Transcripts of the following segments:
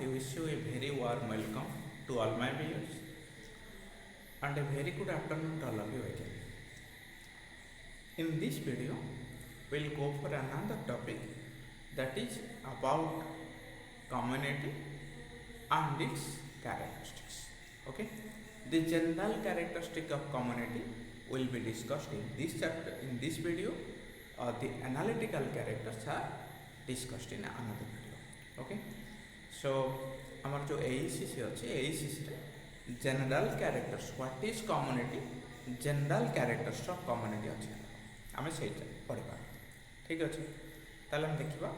I wish you a very warm welcome to all my viewers and a very good afternoon to all of you again. In this video, we'll go for another topic that is about community and its characteristics. Okay, the general characteristic of community will be discussed in this chapter. In this video, the analytical characters are discussed in another video. Okay, so आमर जो AECC अच्छे AECC रे general characters what is community general characters of community अच्छे आम से पढ़ा ठीक अच्छे ताले हम देखा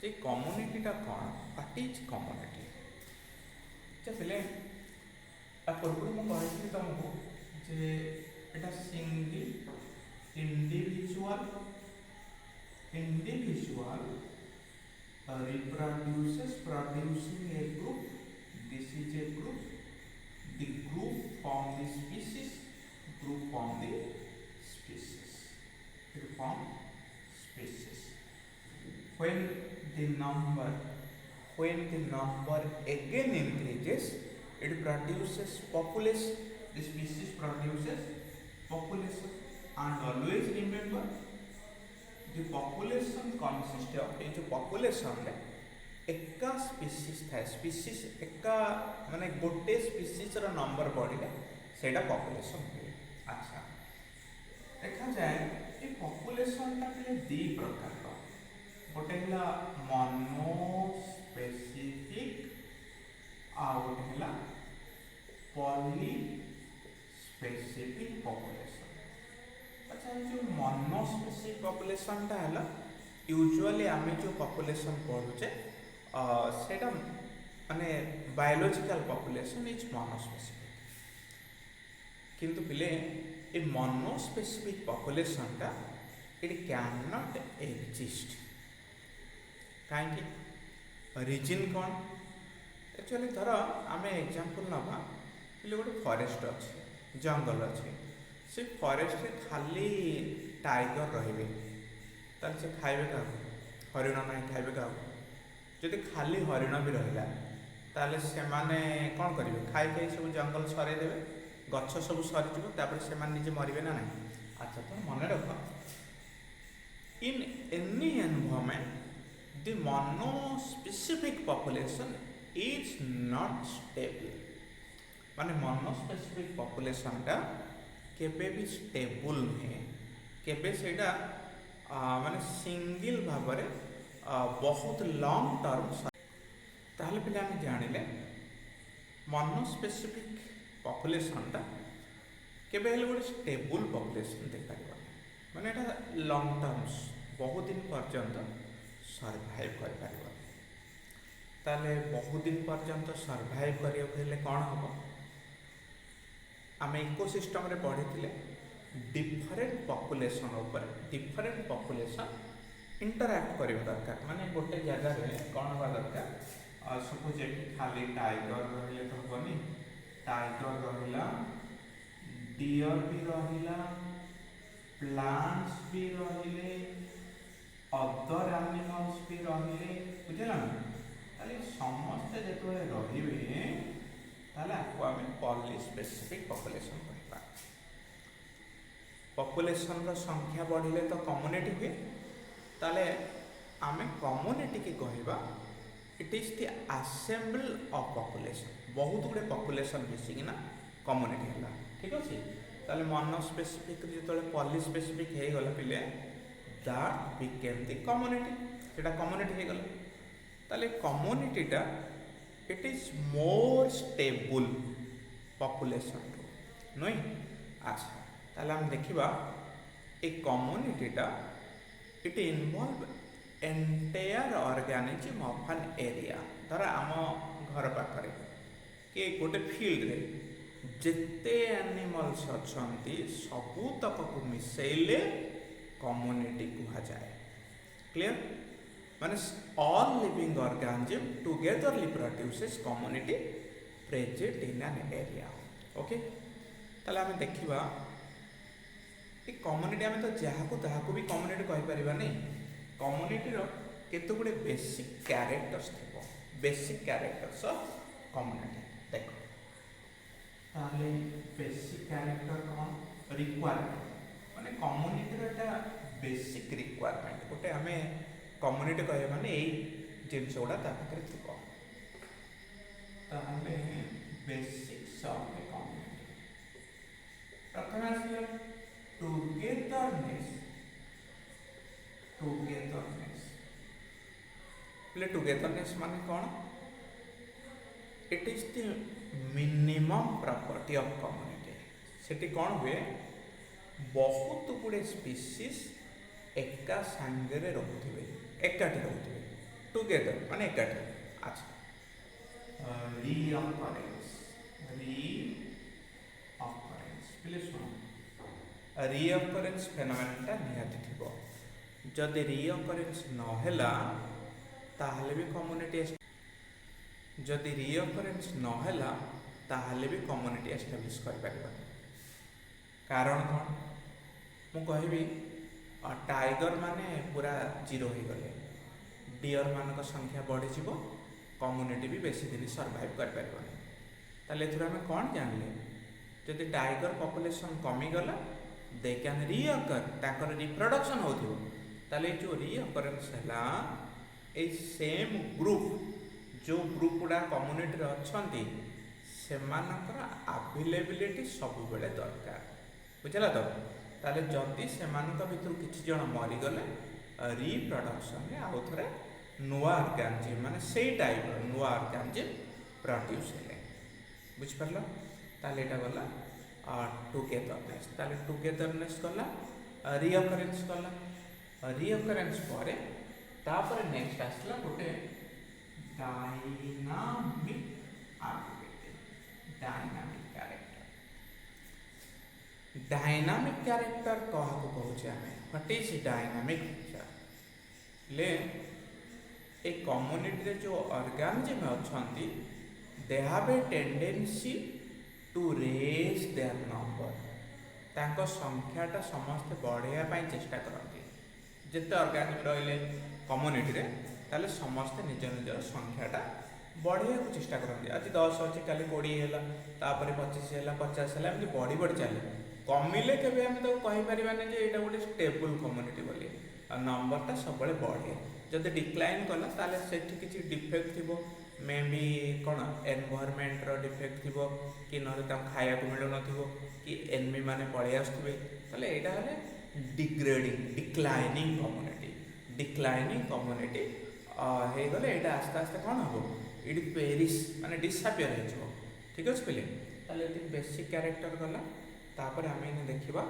जे कम्युनिटीटा कौन व्हाट इज कम्युनिटी चले पूर्व मुझे तुमको जे एटा single individual reproduces producing a group. This is a group. The group form the species. Group form the species. Group form species. When the number again increases, it produces population. The species produces population. And always remember, the population consists of ये जो population में एका species था species एका माने गोटे species रा number बढ़िले सेटा population हुए अच्छा देखा जाए ये population टा के दी प्रकार का गोटे हिला monospecific आउट हिला polyspecific population अच्छा जो मोनोस्पेसिफिक पॉपुलेशन टा है यूजुअली आम जो पॉपुलेशन पढ़ुचे सेटा माने बायोलॉजिकल पॉपुलेशन इज मोनोस्पेसिफिक किंतु पिले ए मोनोस्पेसिफिक पॉपुलेशन टा इट कैन नॉट एग्जिस्ट काहे रीजन कौन एक्चुअली धर आम एग्जांपल नबा पिले गोटे फॉरेस्ट अच्छे जंगल अच्छे से फॉरेस्ट रे खाली टाइगर रहिबे ताल से खाइबे का हरिण नहीं खाइबे का जदि खाली हरिण भी रहिला ताले से माने कोन करिवे खाइ खाइ सब जंगल सरे देबे गछ सब सरि जिवो तापर से मान निजे मरिबे ना नहीं अच्छा तो मन रख in any environment the monospecific population is not stable माने मोनोस्पेसिफिक पॉपुलेशन टा केबे भी स्टेबल नुहे केबे सेटा माने सिंगल भाबरे बहुत लॉन्ग टर्म ताहले पिले हम जानिले मोनोस्पेसिफिक पॉपुलेशन टा केबे हेले गोटे स्टेबल पॉपुलेशन देख पारिबा माने एटा लॉन्ग टर्म्स बहुत दिन पर्यंत सर्वाइव कर पारिबा ताले बहुत दिन पर्यंत सर्वाइव करियो हेले कोन हबो आम इकोसिस्टम रे पढ़ी डिफरेंट पॉपुलेशन ऊपर डिफरेंट पॉपुलेशन इंटरैक्ट करबा दरकार माने गोटे जगह रे कोन होबा दरकार सपोज जे खाली टाइगर रहले तो हबनी टाइगर रहिला डियर भी रहिला प्लांट्स भी रहिले अदर एनिमल्स भी रहिले बुझला ताले समस्त जेतो रहिबे ताले आपको आम पॉलीस्पेसिफिक पॉपुलेशन कहबा पॉपुलेशन रो संख्या बढ़िले तो कम्युनिटी हुए ताले आम कम्युनिटी के कहबा it is the assemble of population बहुत गुडे पॉपुलेशन मिसिकिना कम्युनिटी हला ठीक अछि ताले मोनोस्पेसिफिक जेतले पॉलीस्पेसिफिक हे गला पिले दैट बिकेम द कम्युनिटी सेटा कम्युनिटी हे गला ताले कम्युनिटीटा it is more stable population नहीं अच्छा ताले हम देखिबा ए कम्युनिटी टा it involve entire organism of an area धर आम घर पाखरे के गोटे फील्ड रे जेते एनिमल्स अछंती सबु तक को मिसेले कम्युनिटी कुहा जाए क्लियर माने all living organism togetherly produces community present in an area okay ताले हमें देखिबा ए कम्युनिटी हमें तो जहाको ताहाको भी कम्युनिटी कहि परिबा नै कम्युनिटी रो केते गुडे बेसिक कैरेक्टर्स थिबो बेसिक कैरेक्टर्स ऑफ कम्युनिटी देखो ताले बेसिक कैरेक्टर कौन रिक्वायरमेंट माने कम्युनिटी रो बेसिक रिक्वायरमेंट गोटे आमे कम्युनिटी कहे माने एई जिनस गुडा ता पाखरे थिबो ताले बेसिक्स ऑफ ए कम्युनिटी प्रथम आसिला टुगेदरनेस बोले टुगेदरनेस माने कौन it is the minimum property of community सेठी कौन हुए बहुत गुड़े स्पीसीज एका सांगरे रोथिबे एकाठी रोथिबे टुगेदर माने एकाठी अच्छा रीअकरेंस प्लीज सुनो रीअकरेंस फेनोमेनटा निहाती थिबो जदि रीअकरेंस नहेला ताहले भी कम्युनिटी जदि रीअकरेंस नहेला ताहले भी कम्युनिटी एस्टाब्लिश कर पारिबा कारण कौन मु कहबी टाइगर माने पूरा जीरो हो गले डियर मान संख्या बढ़ी जीव कम्युनिटी भी बेसी दिन सर्वाइव कर पारिबनी ताले एथुरा हम कौन जानले जदि टाइगर पॉपुलेशन कमीगला दे कैन रीअकर ताकर रिप्रोडक्शन होथिबो ताले जो रीअकरेंस हैला ए सेम ग्रुप जो ग्रुप गुड़ा कम्युनिटी रे अछंती सेमानकर अवेलेबिलिटी सब बेले दरकार बुझला तो ताले जदि सेमानक भितर किछि जण मरि गले रिप्रोडक्शन रे आउ थरे नुआ ऑर्गेनिज्म माने सेई टाइप नुआ ऑर्गेनिज्म प्रोड्यूस हेले बुझ परलो ताले एटा गला टुगेदरनेस ताले टुगेदरनेस गला रीअकरेंस गला रीअकरेंस परे तापर नेक्स्ट आसला गोटे डायनामिक डायनामिक कैरेक्टर कहा को कहूचे आमे व्हाट इज डायनामिक फीचर ले ए कम्युनिटी रे जो ऑर्गेनिज्म अछंती they have a tendency to raise their number तांको संख्याटा समस्त बढ़ाया पाई चेष्टा करती जिते ऑर्गेनिज्म रहिले कम्युनिटी रे ताले समस्त निज निज संख्याटा बढ़िया को चेष्टा करती आज 10 अच्छे काली 20 है तापर 25 है 50 है एमती बढ़ी बढ़ी चले कमिले केवे आम तो कहींपारानी जे यहाँ गोटे स्टेबल कम्युनिटी बोली नंबरटा सब बढ़े जब डिक्लाइन कला ताले सेठी किसी डिफेक्ट थी मे बी कौन एनवायरमेंट रो डिफेक्ट थी कि ना खाया को मिलू न कि एनमी माने पड़े आसुवे ताले यहाँ हेले डिग्रेडिंग डिक्लाइनिंग कम्युनिटी हो गले यहाँ आस्ते आस्ते कौन हम ये पेरिस माने डिसअपियर हो ठीक अच्छे पहले ताले बेसिक कैरेक्टर गला तापर आम इन देखा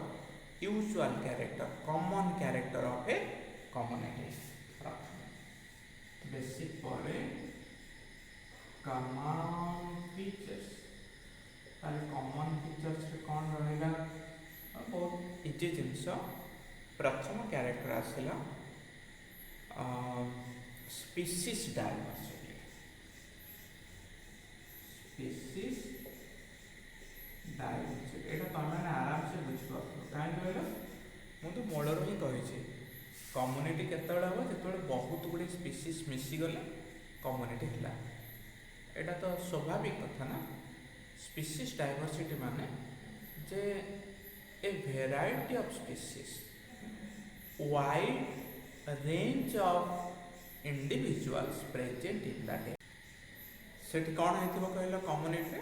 usual character common character of a community basic परे कॉमन फीचर्स ताले कॉमन फीचर्स रे कौन रहेगा बहुत इजी जिनस प्रथम कैरेक्टर आसला स्पीसीज डायवर्सिटी एटा तुम आराम से बुझीपार कहीं कहल मुझे मूलर ही कही कम्युनिटी केतबेले हम जो बहुत गुड़े स्पीसीज मिसीगले कम्युनिटी है यहाँ तो स्वाभाविक कथा ना स्पीसीज डायवर्सिटी माने जे a variety of species wide range of individuals present in that सेठी कौन है कहल कम्युनिटी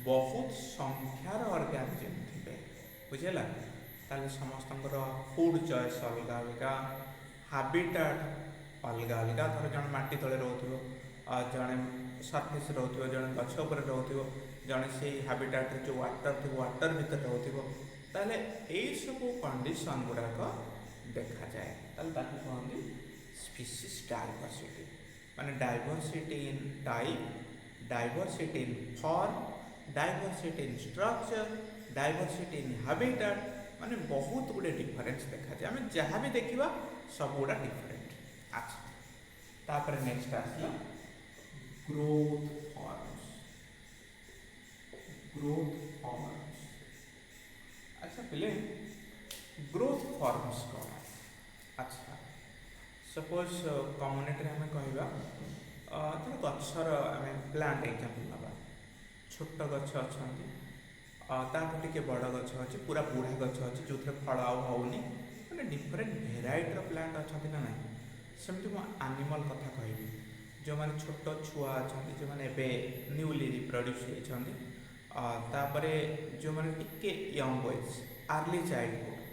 बहुत संख्यार ऑर्गेनिज्म थे बुझेगा ताले समस्तंकर फूड चॉइस अलग अलग हाबिटाट अलग अलग धर जन माटी तले रोथो जड़े सरफेस रोथो जड़े गछ उपर रोथो जड़े से हाबिटाट जो वाटर थी वाटर भीतर रोथो ताले यही सब कंडीशन गुड़ाक देखा जाए ताले कहते स्पीसीज डायवर्सिटी माने diversity in type diversity in form diversity in structure diversity in habitat माने बहुत गुड़े डिफरेंस देखा जाए आम जहाँ भी देखा सब गुड़ा डिफरेंट अच्छा तापर नेक्स्ट आसला ग्रोथ फॉर्म्स अच्छा पहले ग्रोथ फॉर्म्स कौन अच्छा सपोज कम्युनिटी में कहवा गछ गचर आम प्लांट एग्जांपल नवा छोट गच अच्छा ताठू टिके बड़ गच अच्छी पूरा बुढ़ा गच अच्छी जो फल आउनी मैंने डिफरेन्ट भेराइटर प्लांट अच्छा ना ना सेमती मु आनिमल कथा कहबी जो मैंने छोट छुआ अच्छा जो मैंने न्यूली रिप्रोड्यूस होती तापरे जो मैंने टिके यंग बॉयज अर्ली चाइल्डहुड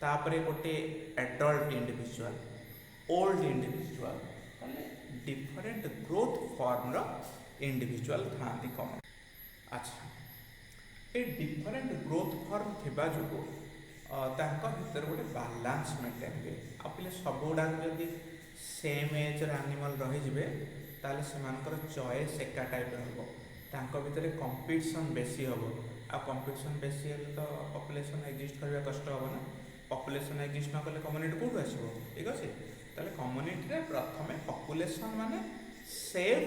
तापरे गोटे adult individual old individual different growth form रो इंडिविजुअल था कम अच्छा ये डिफरेन्ट ग्रोथ फॉर्म थिबा जो भीतर गोटे बालांस मेंटेन हुए आ पे सब गुड़ाक जदि सेम एज एनिमल रही ताले सेमानकर चॉइस एका टाइप हम भीतर कंपटीशन बेसी हम आ कंपटीशन बेसी तो पॉपुलेशन एक्जिस्ट करने कष्ट हम ना पॉपुलेशन एक्जिस्ट न कले कम्युनिटी कौटू आसो ठीक अच्छे ताले कम्युनिटी प्रथम पॉपुलेशन माने सेफ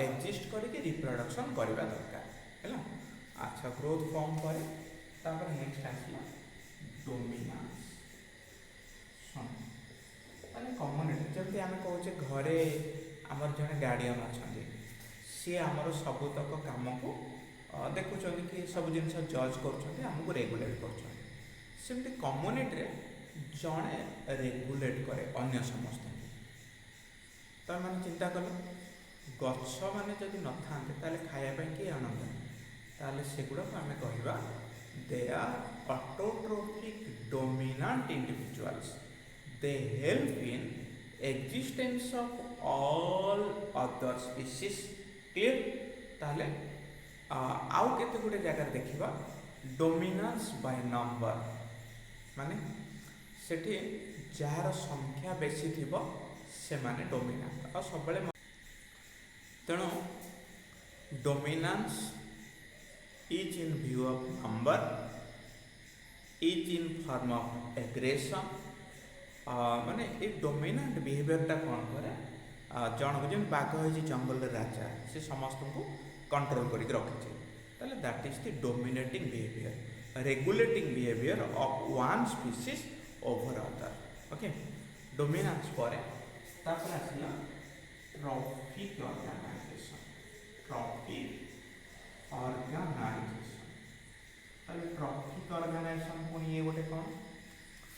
एक्जिस्ट करके रिप्रोडक्शन करवा दरकार है अच्छा ग्रोथ फॉर्म पर तापर नेक्स्ट आसला डोमिनेंस माने कम्युनिटी जब आम कहे घरे आमर जड़े गार्डियन अच्छा सी आमर सबुतक कम को देखुं कि सब जिन जज करमको रेगुलेट करमती कम्युनिटी जड़े रेगुलेट करे अन्य समस्त तो मैंने चिंता कल गछ मैंने जब न था खायापी किए आनंद ताले सेगुड़ा को आम कहवा they are autotrophic dominant individuals they help in existence of all other species clear ताले आउ केते गुटे जगह देखिबा डोमिनेंस बाय नंबर माने सेठी जार संख्या बेसी थिबो से माने डोमिनेंट आ सब बेले तेणु dominance is in view of number is in form of aggression माने ये डोमिनेंट बिहेवियरटा कौन करे जन को जन बाघ हो जंगल राजा से समस्त को कंट्रोल करके रखी ताले that is the dominating behaviour regulating behaviour of one species over other okay dominance पर तापर आसला ट्रॉफिक ऑर्गेनाइजेशन ट्रॉफिक ऑर्गेनाइजेशन ताले ट्रॉफिक ऑर्गेनाइजेशन पुणी ये गोटे कौन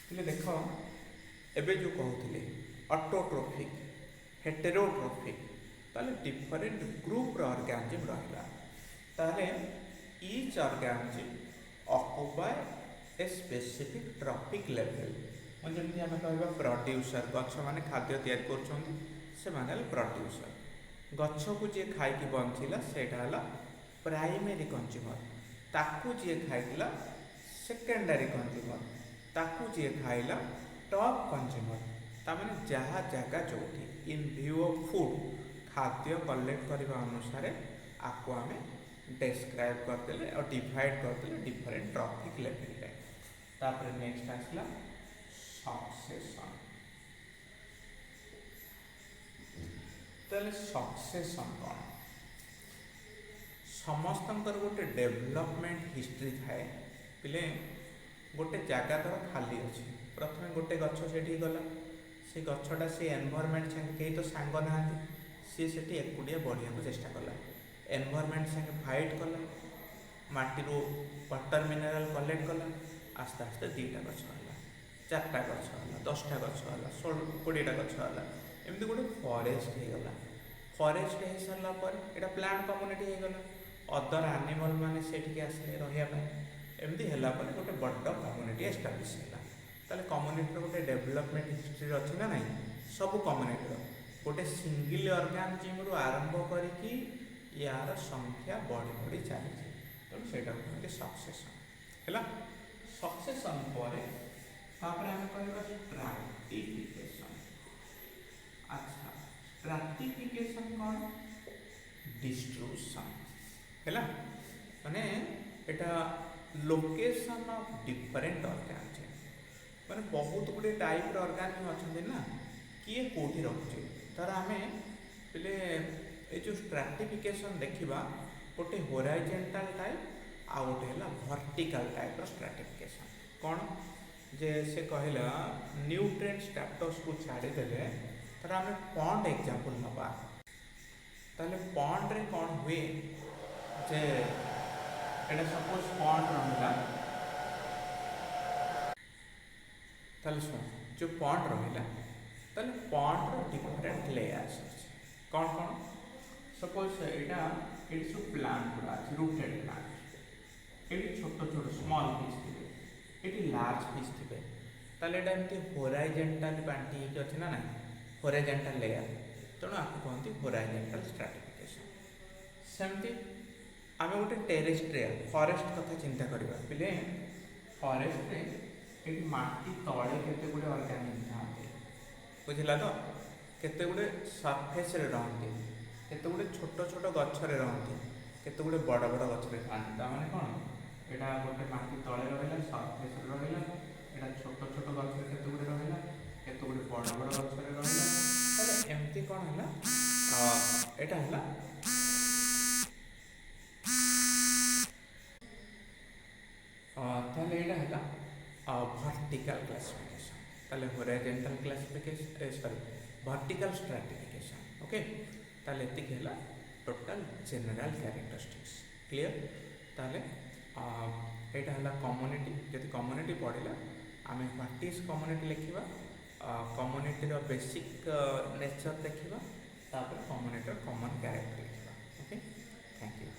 पहले देख एबे जो कहते ऑटोट्रोफिक हेटेरोट्रोफिक ताले डिफरेंट ग्रुप ऑर्गेनिज्म रहिला ताले each organism occupy a specific trophic level जमी आम कह प्रोड्यूसर गछ मैंने खाद्य तैयारी कर प्रोड्यूसर गछ को जी खाई बंचला सेटा प्राइमरी कंज्यूमर ताकू जी खाइला सेकेंडरी कंज्यूमर ताकू जी खाइला टॉप कंज्यूमर तामाने जहाँ जगह जो इन व्यू ऑफ फूड खाद्य कलेक्ट करने अनुसार आपको आम डिस्क्राइब करदे और डिवाइड करदे डिफरेंट ट्रॉफिक लेवल रे तापर नेक्स्ट आसला सक्सेशन ताले सक्सेशन कौन समस्तंकर गोटे डेवलपमेंट हिस्ट्री थाए पिले गोटे जगह धर खाली अच्छी प्रथम गोटे गछ से गला से गछटा से एनवायरनमेंट संगे कहीं तो सांग ना सी से एकुटिया बढ़िया को चेष्टा कला एनवायरनमेंट संगे फाइट कला माटी वाटर मिनराल कलेक्ट कला आस्ते आस्ते 2टा गछ है 4टा गछ है 10टा गछ है 20टा गछ है एमती गोटे फॉरेस्ट हो गला फॉरेस्ट हो सारा पर यहाँ प्लांट कम्युनिटी हो गला अदर एनिमल माने सेठी आसले रहा एमती है गोटे बड़ कम्युनिटी एस्टाब्लिश है ताले कम्युनिटी गोटे डेवलपमेंट हिस्ट्री अच्छी ना नहीं सब कम्युनिटी गोटे सिंगल ऑर्गेनिज्म रु आरंभ करके यार संख्या बढ़ी बढ़ी चली तेणु से सक्सेशन है सक्सेशन पर आम कह स्ट्रैटिफिकेशन अच्छा स्ट्रैटिफिकेशन कौन डिस्ट्रीब्यूशन है माने एटा लोकेशन ऑफ डिफरेंट ऑर्गेनिज्म माने बहुत गुड़े टाइप ऑर्गेनिज्म अच्छा ना किए कौटी रखुचे तर आम पे ये जो स्ट्रैटिफिकेशन देखा गोटे होराइजेंटाल टाइप आ गोटे है वर्टिकल टाइप स्ट्रैटिफिकेशन कौन जे से कहला न्यूट्रिएंट स्टेटस को छाड़ीदे तर आम पॉन्ड एग्जांपल नवा ताले पॉन्ड रे कौन हुए जे एटा सपोज पॉन्ड रहिला ताले सुन जो पॉन्ड रहिला ताले पॉन्ड रो डिफरेंट लेयर्स अछि कौन कौन सपोज एटा इट्स प्लांट गुड़ा रूटेड प्लांट एटी छोट छोट स्मॉल पीस थिबे एटी लार्ज पीस थिबे ताले एटा एमती होराइजेंटल बांटी कि अछि ना नाही होराइजेंटल लेयर तेणु आपको कहते होराइजेंटल स्ट्राटिफिकेशन सेमती आम गोटे टेरेस्ट्रियल फॉरेस्ट कथा चिंता करवा पिले फॉरेस्ट रे ये माटी तले केते गुडे ऑर्गेनिक थाते बुझिला तो केते गुडे सरफेस रे रहंती केते गुडे छोट छोट गछ रे रहंती केते गुडे बड़ बड़ गछ रे थांती ता माने कोन एटा गोटे माटी तले रहला सरफेस रे रहला एटा छोट छोट गछ रे केते गुडे रहला केते गुडे बड़ बड़ गछ रे रहला ताले एमती कोन हला एटा हला ताले एटा हला वर्टिकल क्लासिफिकेशन ताले horizontal classification sorry vertical stratification okay ताले एति हला टोटल जनरल कैरेक्टरिस्टिक्स क्लियर ताले एटा हला कम्युनिटी जदि कम्युनिटी पढ़िला आमे व्हाट इज कम्युनिटी लिखिबा कम्युनिटी रो बेसिक नेचर देखिबा तापर कम्युनिटी रो कॉमन कैरेक्टर लिखिबा ओके थैंक यू।